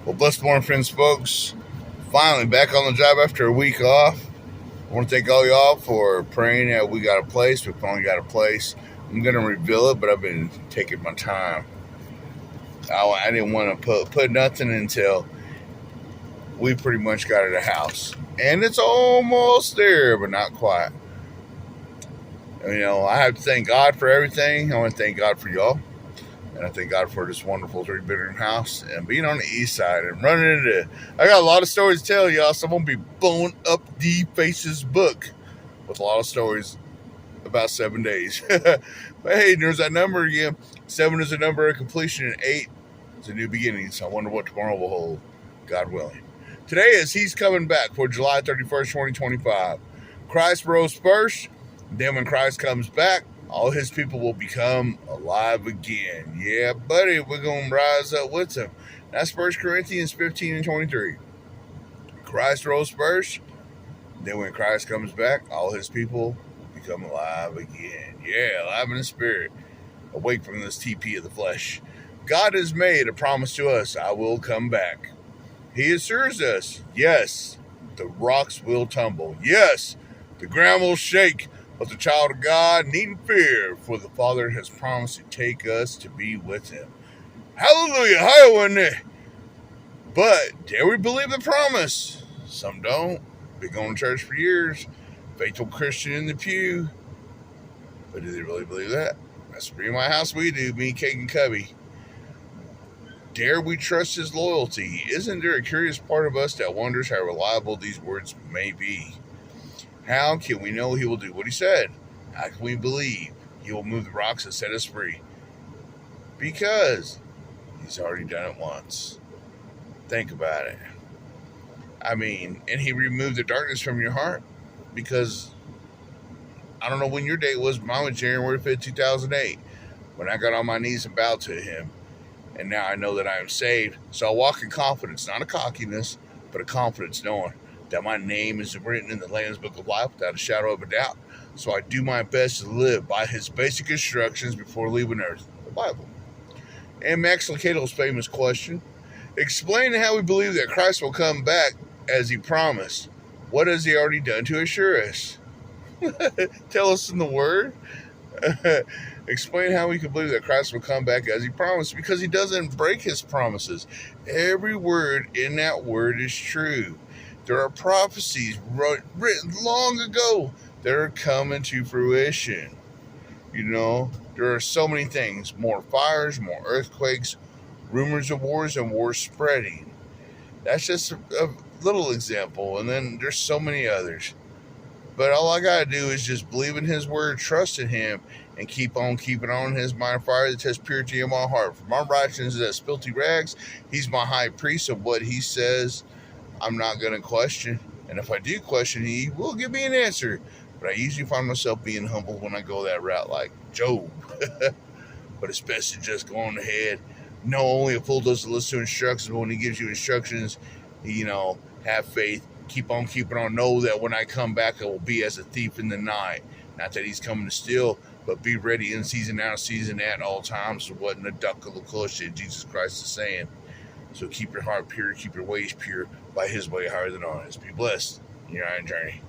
Well, blessed morning, friends, folks. Finally back on the job after a week off. I want to thank all y'all for praying that we got a place. We finally got a place. I'm going to reveal it, but I've been taking my time. I didn't want to put nothing until we pretty much got it a house. And it's almost there, but not quite. I have to thank God for everything. I want to thank God for y'all. And I thank God for this wonderful 3-bedroom house and being on the east side and running into. I got a lot of stories to tell y'all, so I'm going to be blowing up the Faces book with a lot of stories about 7 days. But hey, there's that number again. 7 is a number of completion, and 8 is a new beginning. So I wonder what tomorrow will hold, God willing. Today is He's coming back for July 31st, 2025. Christ rose first. Then when Christ comes back, all his people will become alive again. Yeah, buddy, we're going to rise up with him. That's 1 Corinthians 15 and 23. Christ rose first. Then when Christ comes back, all his people become alive again. Yeah, alive in the spirit. Awake from this TP of the flesh. God has made a promise to us. I will come back. He assures us. Yes, the rocks will tumble. Yes, the ground will shake. But the child of God needn't fear, for the Father has promised to take us to be with him. Hallelujah! Hallelujah! But dare we believe the promise? Some don't. Been going to church for years. Faithful Christian in the pew. But do they really believe that? That's for my house we do, me, Cake, and Cubby. Dare we trust his loyalty? Isn't there a curious part of us that wonders how reliable these words may be? How can we know he will do what he said? How can we believe he will move the rocks and set us free? Because he's already done it once. Think about it. And he removed the darkness from your heart because I don't know when your date was, but mine was January 5th, 2008, when I got on my knees and bowed to him. And now I know that I am saved. So I walk in confidence, not a cockiness, but a confidence knowing that my name is written in the Lamb's Book of Life without a shadow of a doubt. So I do my best to live by his basic instructions before leaving earth, the Bible. And Max Lucado's famous question, explain how we believe that Christ will come back as he promised. What has he already done to assure us? Tell us in the Word. Explain how we can believe that Christ will come back as he promised, because he doesn't break his promises. Every word in that word is true. There are prophecies written long ago that are coming to fruition. There are so many things. More fires, more earthquakes, rumors of wars, and wars spreading. That's just a little example. And then there's so many others. But all I got to do is just believe in his word, trust in him, and keep on keeping on his mind fire that tests purity in my heart. For my righteousness is as filthy rags. He's my high priest of what he says. I'm not going to question. And if I do question, he will give me an answer. But I usually find myself being humble when I go that route, like Job. But it's best to just go on ahead. No, only a fool doesn't listen to instructions, but when he gives you instructions, have faith. Keep on keeping on. Know that when I come back, I will be as a thief in the night. Not that he's coming to steal, but be ready in season, out of season, at all times. So what in the duck of the close Jesus Christ is saying. So keep your heart pure, keep your ways pure by his way higher than ours. Be blessed in your iron journey.